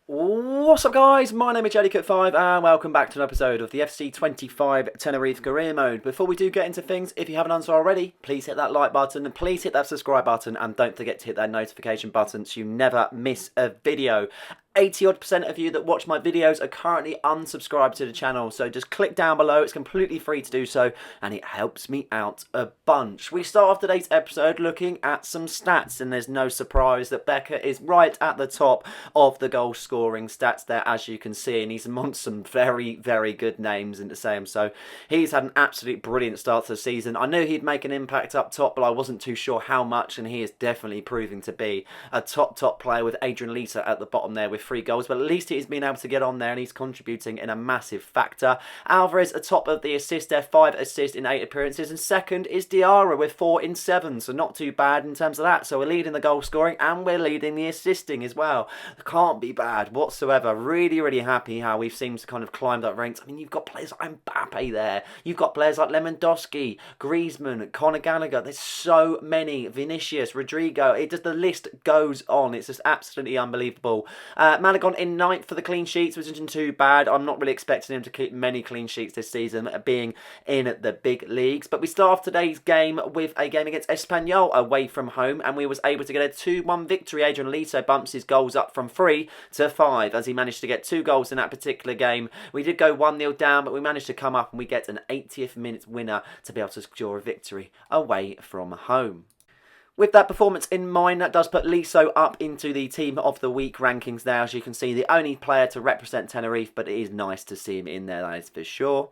What's up guys, my name is Jellycut5 and welcome back to an episode of the FC25 Tenerife Career Mode. Before we do get into things, if you haven't done so already, please hit that like button and please hit that subscribe button and don't forget to hit that notification button so you never miss a video. 80% of you that watch my videos are currently unsubscribed to the channel, so just click down below. It's completely free to do so and it helps me out a bunch. We start off today's episode looking at some stats, and there's no surprise that Becca is right at the top of the goal scoring stats there, as you can see, and he's amongst some very good names in the same. So he's had an absolute brilliant start to the season. I knew he'd make an impact up top, but I wasn't too sure how much, and he is definitely proving to be a top player, with Adrian Lisa at the bottom there with 3 goals, but at least he's been able to get on there and he's contributing in a massive factor. Alvarez atop of the assist there, 5 assists in 8 appearances, and second is Diarra with 4 in 7, so not too bad in terms of that. So we're leading the goal scoring and we're leading the assisting as well. Can't be bad whatsoever. Really happy how we've seemed to kind of climb that ranks. I mean, you've got players like Mbappe there, you've got players like Lewandowski, Griezmann, Conor Gallagher, there's so many, Vinicius, Rodrigo, the list goes on. It's just absolutely unbelievable. Malagon in 9th for the clean sheets, which isn't too bad. I'm not really expecting him to keep many clean sheets this season, being in the big leagues. But we start off today's game with a game against Espanyol away from home, and we was able to get a 2-1 victory. Adrian Lito bumps his goals up from 3 to 5 as he managed to get 2 goals in that particular game. We did go 1-0 down, but we managed to come up and we get an 80th minute winner to be able to secure a victory away from home. With that performance in mind, that does put Liso up into the Team of the Week rankings there. As you can see, the only player to represent Tenerife, but it is nice to see him in there, that is for sure.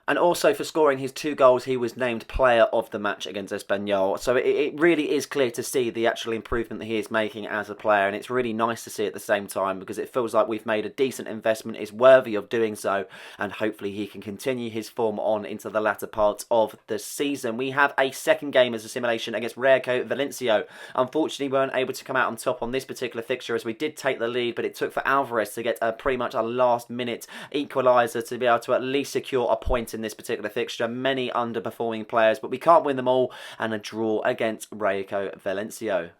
And also for scoring his 2 goals, he was named player of the match against Espanyol. So it really is clear to see the actual improvement that he is making as a player. And it's really nice to see at the same time, because it feels like we've made a decent investment, is worthy of doing so. And hopefully he can continue his form on into the latter parts of the season. We have a second game as a simulation against Rayo Valencia. Unfortunately, we weren't able to come out on top on this particular fixture, as we did take the lead. But it took for Alvarez to get pretty much a last minute equaliser to be able to at least secure a point in this particular fixture. Many underperforming players, but we can't win them all, and a draw against Rayo Valencia.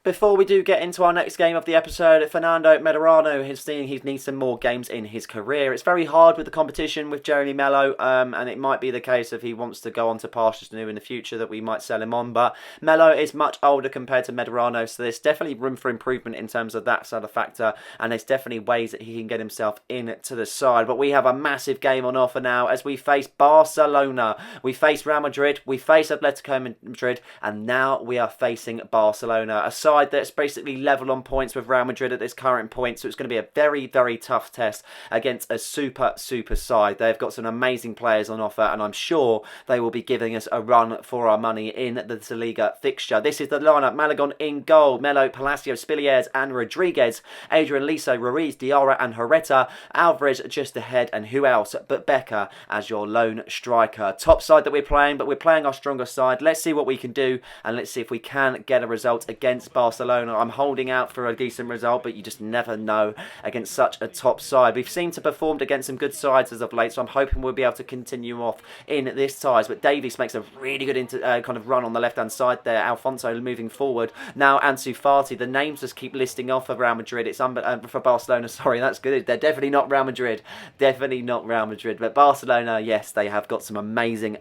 Before we do get into our next game of the episode, Fernando Medrano is seeing he needs some more games in his career. It's very hard with the competition with Jeremy Mello, and it might be the case if he wants to go on to pastures new in the future that we might sell him on. But Mello is much older compared to Medrano, so there's definitely room for improvement in terms of that sort of factor, and there's definitely ways that he can get himself into the side. But we have a massive game on offer now as we face Barcelona. We face Real Madrid, we face Atletico Madrid, and now we are facing Barcelona. A side that's basically level on points with Real Madrid at this current point, so it's going to be a very tough test against a super side. They've got some amazing players on offer, and I'm sure they will be giving us a run for our money in the Liga fixture. This is the lineup: Malagon in goal, Melo, Palacios, Spiliers and Rodriguez, Adrian Liso, Ruiz, Diarra and Herrera, Alvarez just ahead, and who else but Becca as your lone striker. Top side that we're playing, but we're playing our stronger side. Let's see what we can do, and let's see if we can get a result against Barcelona. I'm holding out for a decent result, but you just never know against such a top side. We've seemed to perform against some good sides as of late, so I'm hoping we'll be able to continue off in this ties. But Davies makes a really good kind of run on the left-hand side there. Alfonso moving forward. Now Ansu Fati. The names just keep listing off of Real Madrid. It's for Barcelona, sorry, that's good. They're definitely not Real Madrid. Definitely not Real Madrid. But Barcelona, yes, they have got some amazing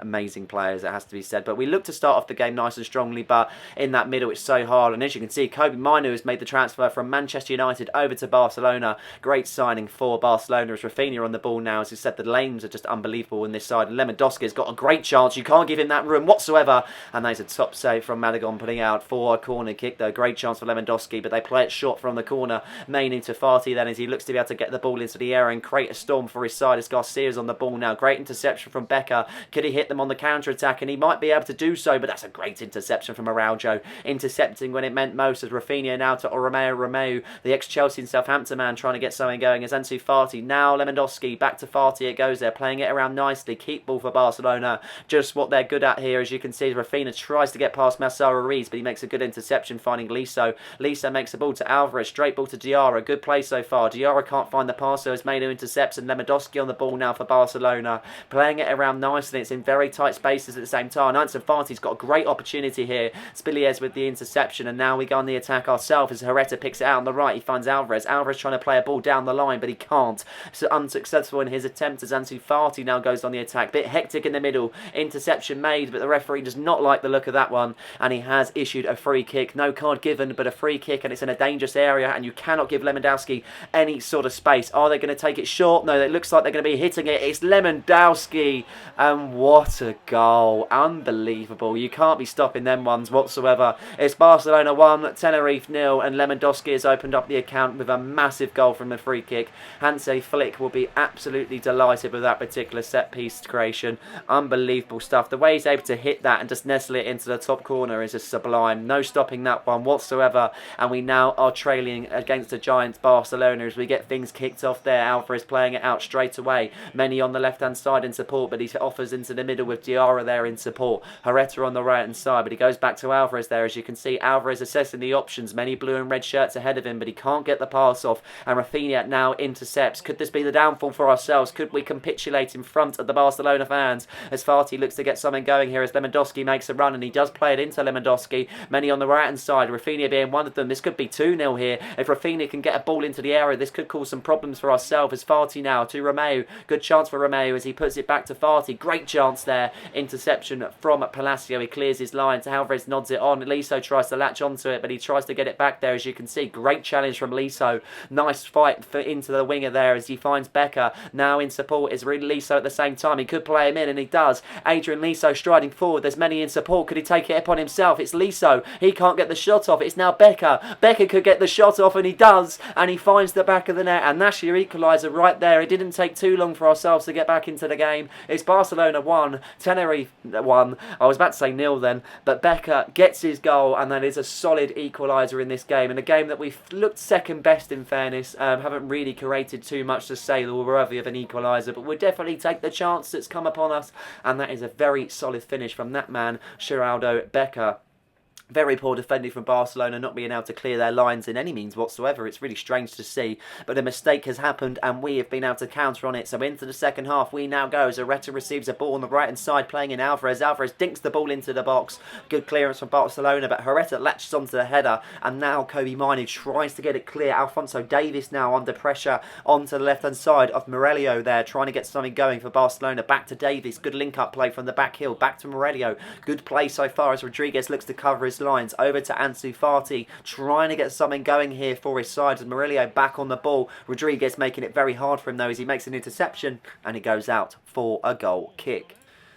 players, it has to be said. But we look to start off the game nice and strongly, but in that middle it's so hard. And as you can see, Kobe Minu has made the transfer from Manchester United over to Barcelona. Great signing for Barcelona as Rafinha on the ball now. As I said, the lanes are just unbelievable in this side. And Lewandowski has got a great chance. You can't give him that room whatsoever. And there's a top save from Malagon putting out for a corner kick though. Great chance for Lewandowski, but they play it short from the corner. Main into Fati then as he looks to be able to get the ball into the air and create a storm for his side as Garcia's on the ball now. Great interception from Becker. Could he hit them on the counter-attack? And he might be able to do so, but that's a great interception from Araujo. Intercepting when it meant most, as Rafinha now to Romeu, the ex-Chelsea and Southampton man, trying to get something going as Ansu Fati. Now Lewandowski, back to Fati it goes there, playing it around nicely. Keep ball for Barcelona, just what they're good at here, as you can see. Rafinha tries to get past Marcelo Ruiz, but he makes a good interception, finding Liso. Liso makes the ball to Alvarez, straight ball to Diarra. Good play so far. Diarra can't find the pass, so it's made who intercepts, and Lewandowski on the ball now for Barcelona, playing it around nicely. It's in very tight spaces at the same time. Ansu Fati's got a great opportunity here. Spiliez with the interception, and now we go on the attack ourselves as Herrera picks it out on the right. He finds Alvarez. Alvarez trying to play a ball down the line, but he can't. So unsuccessful in his attempt as Ansu Fati now goes on the attack. Bit hectic in the middle. Interception made, but the referee does not like the look of that one, and he has issued a free kick. No card given, but a free kick, and it's in a dangerous area, and you cannot give Lewandowski any sort of space. Are they going to take it short? No, it looks like they're going to be hitting it. It's Lewandowski, and what a goal. Unbelievable. You can't be stopping them ones whatsoever. It's Barcelona 1, Tenerife 0, and Lewandowski has opened up the account with a massive goal from the free kick. Hansi Flick will be absolutely delighted with that particular set-piece creation. Unbelievable stuff. The way he's able to hit that and just nestle it into the top corner is just sublime. No stopping that one whatsoever, and we now are trailing against the Giants Barcelona as we get things kicked off there. Alvarez playing it out straight away. Many on the left-hand side in support, but he offers into the middle with Diarra there in support. Herrera on the right-hand side, but he goes back to Alvarez there. As you can see, Alvarez assessing the options. Many blue and red shirts ahead of him, but he can't get the pass off, and Rafinha now intercepts. Could this be the downfall for ourselves? Could we capitulate in front of the Barcelona fans as Fati looks to get something going here as Lewandowski makes a run, and he does play it into Lewandowski. Many on the right-hand side, Rafinha being one of them. This could be 2-0 here. If Rafinha can get a ball into the area, this could cause some problems for ourselves. As Fati now to Romeu. Good chance for Romeu as he puts it back to Fati. Great chance there. Interception from Palacio. He clears his line. Alvarez nods it on. Liso tries to latch onto it, but he tries to get it back there, as you can see. Great challenge from Liso. Nice fight into the winger there as he finds Becker. Now in support is Liso at the same time. He could play him in, and he does. Adrian Liso striding forward. There's many in support. Could he take it upon himself? It's Liso. He can't get the shot off. It's now Becker. Becker could get the shot off, and he does. And he finds the back of the net. And that's your equaliser right there. It didn't take too long for ourselves to get back into the game. It's Barcelona 1, Tenerife 1. I was about to say 0 then. But Becker gets his goal, and that is a solid equaliser in this game. In a game that we've looked second best, in fairness. Haven't really created too much to say that we're worthy of an equaliser. But we'll definitely take the chance that's come upon us. And that is a very solid finish from that man, Geraldo Becker. Very poor defending from Barcelona, not being able to clear their lines in any means whatsoever. It's really strange to see, but a mistake has happened and we have been able to counter on it. So into the second half we now go as Herrera receives a ball on the right hand side, playing in Alvarez. Alvarez dinks the ball into the box. Good clearance from Barcelona, but Herrera latches onto the header, and now Kobe Mainoo tries to get it clear. Alphonso Davies now under pressure onto the left hand side of Morello there, trying to get something going for Barcelona. Back to Davies. Good link up play from the back heel. Back to Morello. Good play so far as Rodriguez looks to cover his lines. Over to Ansu Fati, trying to get something going here for his side as Murillo back on the ball. Rodriguez making it very hard for him though as he makes an interception, and he goes out for a goal kick.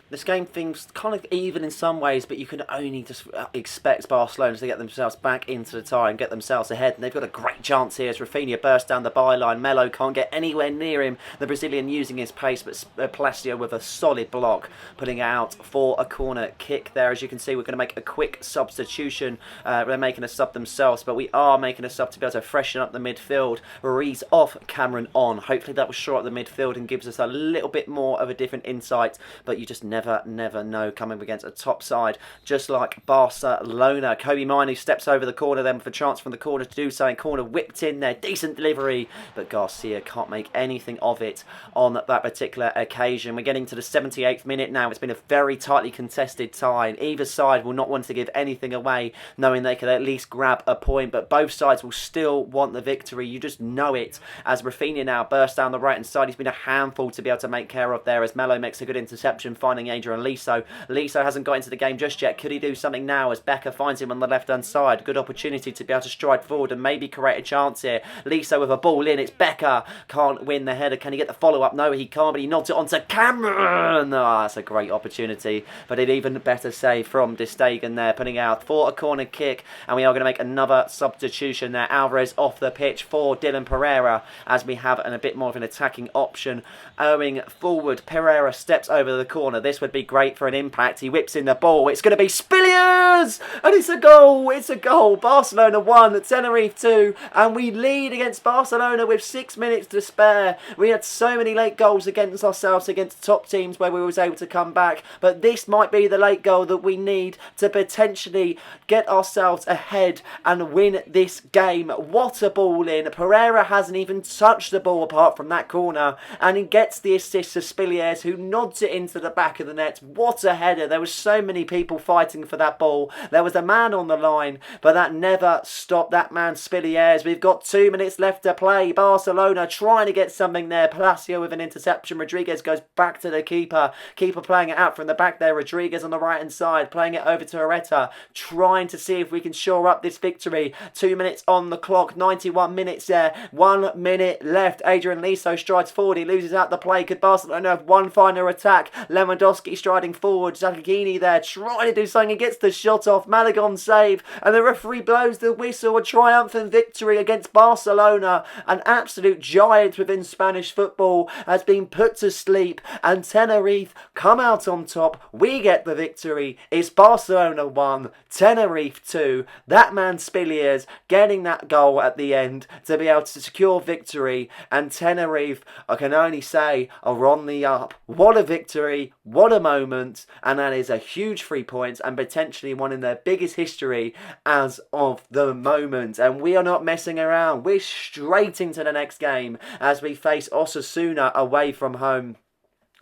This game seems kind of even in some ways, but you can only just expect Barcelona to get themselves back into the tie and get themselves ahead. And they've got a great chance here as Rafinha bursts down the byline. Melo can't get anywhere near him. The Brazilian using his pace, but Palacio with a solid block, putting it out for a corner kick there. As you can see, we're going to make a quick substitution. They're making a sub themselves, but we are making a sub to be able to freshen up the midfield. Ruiz off, Cameron on. Hopefully that will shore up the midfield and gives us a little bit more of a different insight, but you just never know coming against a top side just like Barcelona. Kobe Mainoo steps over the corner then for a chance from the corner to do so, and corner whipped in there, decent delivery, but Garcia can't make anything of it on that particular occasion. We're getting to the 78th minute now. It's been a very tightly contested tie. Either side will not want to give anything away, knowing they could at least grab a point, but both sides will still want the victory. You just know it as Rafinha now bursts down the right hand side. He's been a handful to be able to make care of there as Melo makes a good interception, finding Adrian Liso. Liso hasn't got into the game just yet. Could he do something now as Becker finds him on the left hand side? Good opportunity to be able to stride forward and maybe create a chance here. Liso with a ball in. It's Becker. Can't win the header. Can he get the follow up? No, he can't, but he nods it onto Cameron. Oh, that's a great opportunity, but an even better save from De Stegen there, putting out for a corner kick, and we are going to make another substitution there. Alvarez off the pitch for Dylan Pereira as we have a bit more of an attacking option. Owing forward, Pereira steps over the corner. This would be great for an impact. He whips in the ball. It's going to be Spilliers! And it's a goal! It's a goal. Barcelona 1, Tenerife 2. And we lead against Barcelona with 6 minutes to spare. We had so many late goals against ourselves, against top teams where we was able to come back. But this might be the late goal that we need to potentially get ourselves ahead and win this game. What a ball in. Pereira hasn't even touched the ball apart from that corner. And he gets the assist to Spilliers, who nods it into the back of the net. What a header. There were so many people fighting for that ball. There was a man on the line, but that never stopped that man Spilliers. We've got 2 minutes left to play. Barcelona trying to get something there. Palacio with an interception. Rodriguez goes back to the keeper. Keeper playing it out from the back there. Rodriguez on the right hand side, playing it over to Areta, trying to see if we can shore up this victory. 2 minutes on the clock, 91 minutes there. 1 minute left. Adrian Liso strides forward. He loses out the play. Could Barcelona have one final attack? Lewandowski striding forward. Zagagini there trying to do something. He gets the shot off. Malagon save. And the referee blows the whistle. A triumphant victory against Barcelona. An absolute giant within Spanish football has been put to sleep. And Tenerife come out on top. We get the victory. It's Barcelona 1, Tenerife 2. That man Spilliers getting that goal at the end to be able to secure victory. And Tenerife, I can only say, are on the up. What a victory. What a moment. And that is a huge 3 points and potentially one in their biggest history as of the moment. And we are not messing around. We're straight into the next game as we face Osasuna away from home.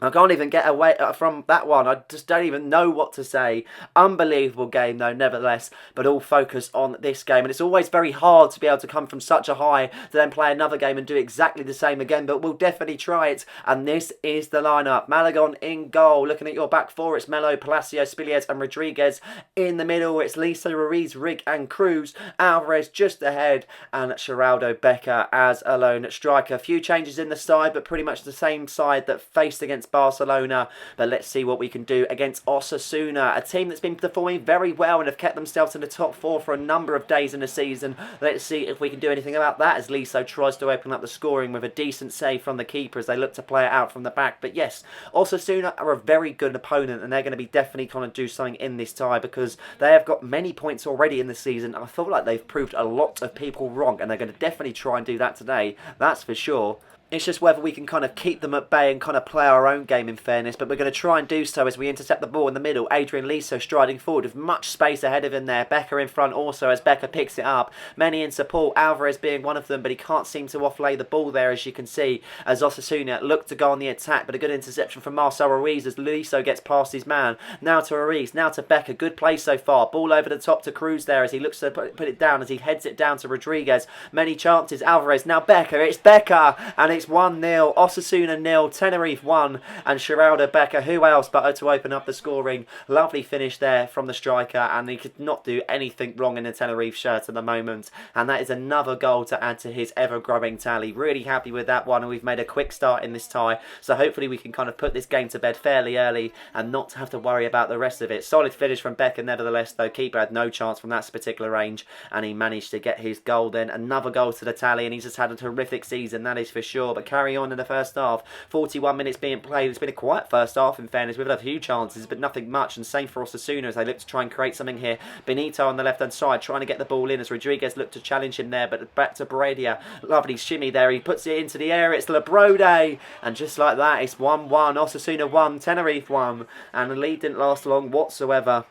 I can't even get away from that one. I just don't even know what to say. Unbelievable game though, nevertheless. But all focus on this game. And it's always very hard to be able to come from such a high to then play another game and do exactly the same again. But we'll definitely try it. And this is the lineup. Malagon in goal. Looking at your back four, it's Melo, Palacio, Spilliers and Rodriguez. In the middle, it's Liso, Ruiz, Rig and Cruz. Alvarez just ahead. And Geraldo Becker as a lone striker. A few changes in the side, but pretty much the same side that faced against Barcelona. But let's see what we can do against Osasuna, a team that's been performing very well and have kept themselves in the top four for a number of days in the season. Let's see if we can do anything about that as Liso tries to open up the scoring with a decent save from the keeper as they look to play it out from the back. But yes, Osasuna are a very good opponent and they're going to be definitely going to do something in this tie because they have got many points already in the season. I feel like they've proved a lot of people wrong and they're going to definitely try and do that today, that's for sure. It's just whether we can kind of keep them at bay and kind of play our own game in fairness. But we're going to try and do so as we intercept the ball in the middle. Adrian Liso striding forward with much space ahead of him there. Becker in front also as Becker picks it up. Many in support. Alvarez being one of them, but he can't seem to offlay the ball there as you can see. As Osasuna look to go on the attack. But a good interception from Marcel Ruiz as Liso gets past his man. Now to Ruiz. Now to Becker. Good play so far. Ball over the top to Cruz there as he looks to put it down as he heads it down to Rodriguez. Many chances. Alvarez. Now Becker. It's Becker. And it's 1-0. Osasuna 0, Tenerife 1, and Geraldo Becker, who else but to open up the scoring. Lovely finish there from the striker, and he could not do anything wrong in the Tenerife shirt at the moment. And that is another goal to add to his ever-growing tally. Really happy with that one, and we've made a quick start in this tie, so hopefully we can kind of put this game to bed fairly early and not have to worry about the rest of it. Solid finish from Becker nevertheless, though. Keeper had no chance from that particular range, and he managed to get his goal then. Another goal to the tally, and he's just had a terrific season, that is for sure. But carry on in the first half. 41 minutes being played. It's been a quiet first half in fairness. We've had a few chances but nothing much, and same for Osasuna as they look to try and create something here. Benito on the left hand side trying to get the ball in as Rodriguez looked to challenge him there, but back to Bradia. Lovely shimmy there. He puts it into the air. It's Labrode, and just like that it's 1-1. Osasuna 1, Tenerife 1, and the lead didn't last long whatsoever.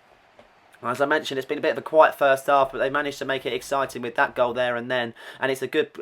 As I mentioned, it's been a bit of a quiet first half, but they managed to make it exciting with that goal there and then. And it's a good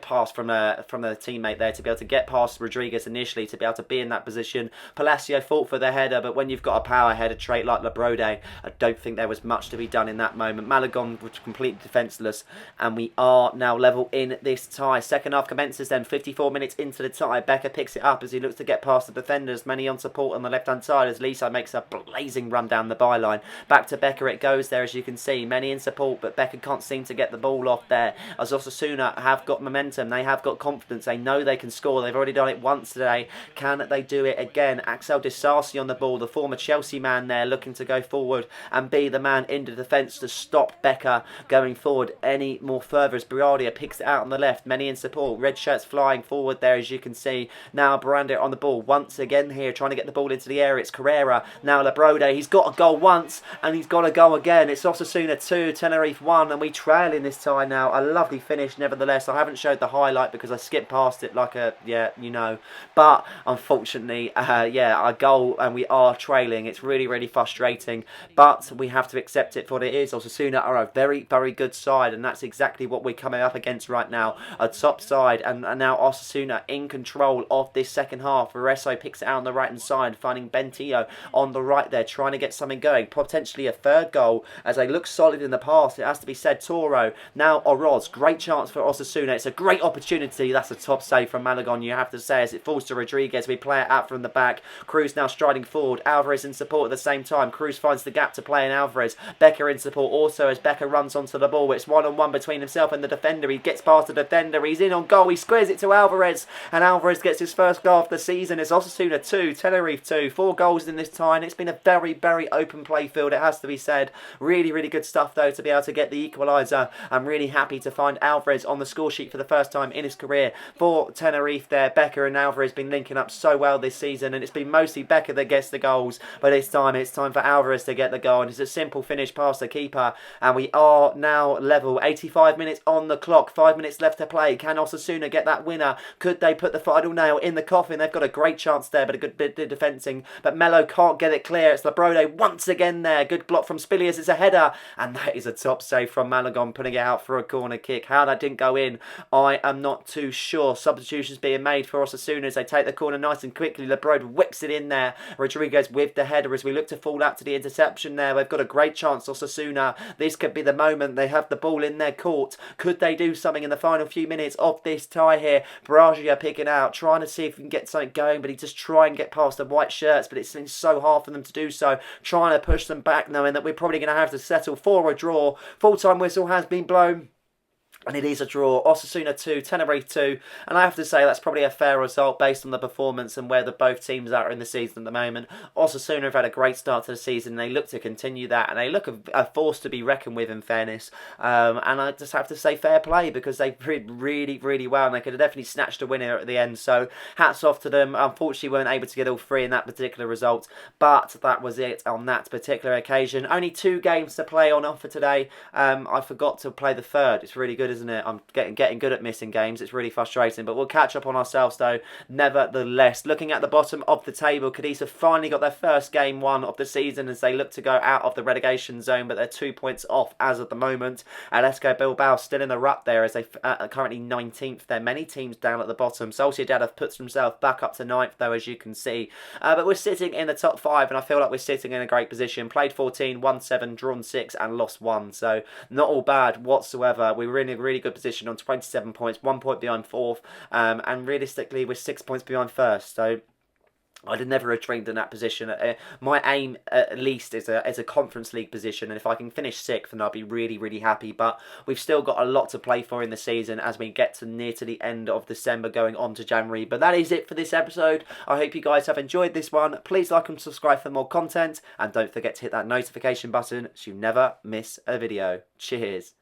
pass from the teammate there to be able to get past Rodriguez initially, to be able to be in that position. Palacio fought for the header, but when you've got a power header trait like Labrode, I don't think there was much to be done in that moment. Malagon was completely defenceless, and we are now level in this tie. Second half commences then, 54 minutes into the tie. Becker picks it up as he looks to get past the defenders. Many on support on the left-hand side as Liso makes a blazing run down the byline. Back to Becker. Becker it goes there, as you can see. Many in support, but Becker can't seem to get the ball off there. As Osasuna have got momentum, they have got confidence, they know they can score. They've already done it once today. Can they do it again? Axel Disasi on the ball, the former Chelsea man there, looking to go forward and be the man in the defence to stop Becker going forward any more further, as Briardia picks it out on the left. Many in support, red shirts flying forward there, as you can see. Now Baranda on the ball once again here, trying to get the ball into the area. It's Carrera, now Labrode. He's got a goal once and he's got a goal again. It's Osasuna 2, Tenerife 1, and we trail in this tie now. A lovely finish nevertheless. I haven't showed the highlight because I skipped past it like a, yeah, you know. But unfortunately, a goal and we are trailing. It's really, really frustrating, but we have to accept it for what it is. Osasuna are a very, very good side, and that's exactly what we're coming up against right now. A top side, and now Osasuna in control of this second half. Resso picks it out on the right hand side, finding Bentillo on the right there, trying to get something going. Potentially a third goal, as they look solid in the past. It has to be said. Toro, now Oroz. Great chance for Osasuna. It's a great opportunity. That's a top save from Malagon, you have to say, as it falls to Rodriguez. We play it out from the back. Cruz now striding forward. Alvarez in support at the same time. Cruz finds the gap to play in Alvarez. Becker in support also, as Becker runs onto the ball. It's one-on-one between himself and the defender. He gets past the defender. He's in on goal. He squares it to Alvarez, and Alvarez gets his first goal of the season. It's Osasuna 2, Tenerife 2. 4 goals in this time. It's been a very, very open play field, it has to be said. Really, really good stuff, though, to be able to get the equaliser. I'm really happy to find Alvarez on the score sheet for the first time in his career for Tenerife there. Becker and Alvarez been linking up so well this season, and it's been mostly Becker that gets the goals, but this time it's time for Alvarez to get the goal, and it's a simple finish past the keeper, and we are now level. 85 minutes on the clock, 5 minutes left to play. Can Osasuna get that winner? Could they put the final nail in the coffin? They've got a great chance there, but a good bit of defending, but Melo can't get it clear. It's Labrode once again there. Good block from Spilius. It's a header, and that is a top save from Malagon, putting it out for a corner kick. How that didn't go in, I am not too sure. Substitutions being made for Osasuna as they take the corner nice and quickly. Labrode whips it in there. Rodriguez with the header as we look to fall out to the interception there. They've got a great chance, Osasuna. This could be the moment. They have the ball in their court. Could they do something in the final few minutes of this tie here? Baragia picking out, trying to see if he can get something going, but he just try and get past the white shirts, but it seems so hard for them to do so. Trying to push them back, knowing that we're probably going to have to settle for a draw. Full-time whistle has been blown, and it is a draw. Osasuna 2, Tenerife 2. And I have to say that's probably a fair result based on the performance and where the both teams are in the season at the moment. Osasuna have had a great start to the season. They look to continue that, and they look a force to be reckoned with, in fairness. And I just have to say fair play, because they played really, really well, and they could have definitely snatched a winner at the end. So hats off to them. Unfortunately, weren't able to get all 3 in that particular result, but that was it on that particular occasion. Only 2 games to play on offer today. I forgot to play the third. It's really good, isn't it? I'm getting good at missing games. It's really frustrating, but we'll catch up on ourselves though nevertheless. Looking at the bottom of the table, Cadiz have finally got their first game won of the season as they look to go out of the relegation zone, but they're 2 points off as of the moment. Atletico Bilbao still in the rut there as they are currently 19th. There are many teams down at the bottom. Sociedad have put themselves back up to 9th though, as you can see, but we're sitting in the top 5, and I feel like we're sitting in a great position. Played 14, won 7, drawn 6 and lost 1, so not all bad whatsoever. We're in a really good position on 27 points, 1 point behind 4th, and realistically we're 6 points behind 1st, so I'd have never dreamed in that position. My aim, at least, is a Conference League position, and if I can finish 6th, then I'll be really, really happy. But we've still got a lot to play for in the season as we get to near to the end of December, going on to January. But that is it for this episode. I hope you guys have enjoyed this one. Please like and subscribe for more content, and don't forget to hit that notification button so you never miss a video. Cheers.